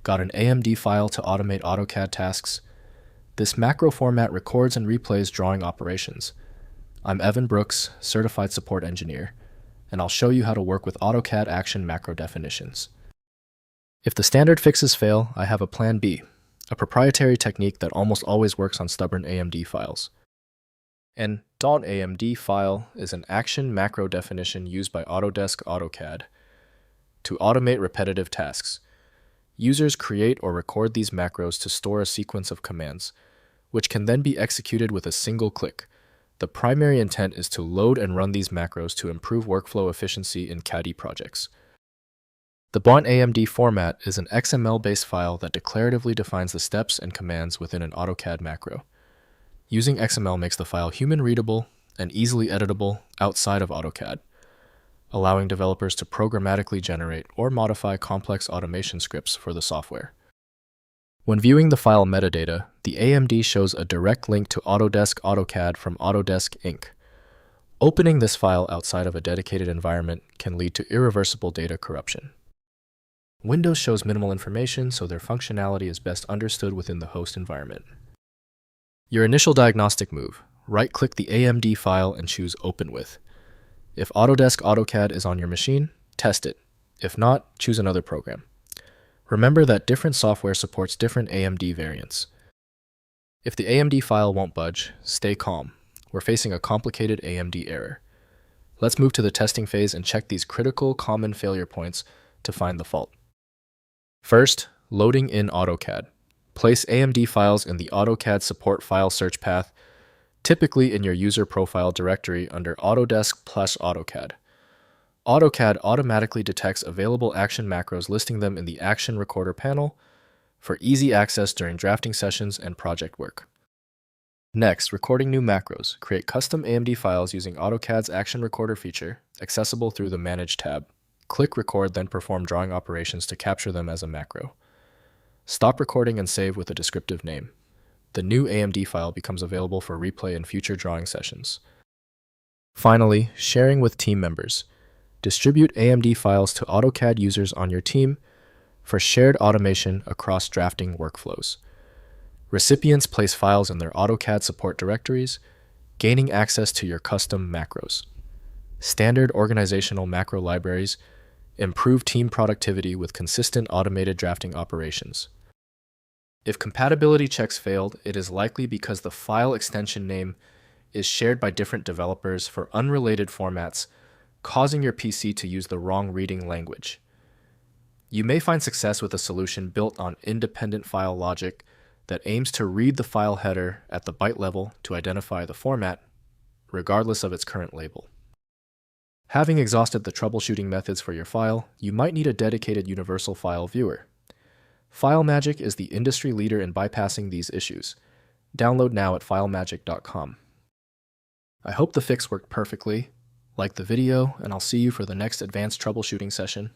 Got an AMD file to automate AutoCAD tasks? This macro format records and replays drawing operations. I'm Evan Brooks, Certified Support Engineer, and I'll show you how to work with AutoCAD action macro definitions. If the standard fixes fail, I have a plan B, a proprietary technique that almost always works on stubborn AMD files. An .amd file is an action macro definition used by Autodesk AutoCAD to automate repetitive tasks. Users create or record these macros to store a sequence of commands, which can then be executed with a single click. The primary intent is to load and run these macros to improve workflow efficiency in CAD projects. The .amd format is an XML-based file that declaratively defines the steps and commands within an AutoCAD macro. Using XML makes the file human-readable and easily editable outside of AutoCAD, allowing developers to programmatically generate or modify complex automation scripts for the software. When viewing the file metadata, the AMD shows a direct link to Autodesk AutoCAD from Autodesk Inc. Opening this file outside of a dedicated environment can lead to irreversible data corruption. Windows shows minimal information, so their functionality is best understood within the host environment. Your initial diagnostic move: right-click the AMD file and choose Open With. If Autodesk AutoCAD is on your machine, test it. If not, choose another program. Remember that different software supports different AMD variants. If the AMD file won't budge, stay calm. We're facing a complicated AMD error. Let's move to the testing phase and check these critical common failure points to find the fault. First, loading in AutoCAD. Place AMD files in the AutoCAD support file search path, typically in your user profile directory under Autodesk plus AutoCAD. AutoCAD automatically detects available action macros, listing them in the Action Recorder panel for easy access during drafting sessions and project work. Next, recording new macros. Create custom AMD files using AutoCAD's Action Recorder feature, accessible through the Manage tab. Click Record, then perform drawing operations to capture them as a macro. Stop recording and save with a descriptive name. The new AMD file becomes available for replay in future drawing sessions. Finally, sharing with team members. Distribute AMD files to AutoCAD users on your team for shared automation across drafting workflows. Recipients place files in their AutoCAD support directories, gaining access to your custom macros. Standard organizational macro libraries improve team productivity with consistent automated drafting operations. If compatibility checks failed, it is likely because the file extension name is shared by different developers for unrelated formats, causing your PC to use the wrong reading language. You may find success with a solution built on independent file logic that aims to read the file header at the byte level to identify the format, regardless of its current label. Having exhausted the troubleshooting methods for your file, you might need a dedicated universal file viewer. FileMagick is the industry leader in bypassing these issues. Download now at filemagick.com. I hope the fix worked perfectly. Like the video, and I'll see you for the next advanced troubleshooting session.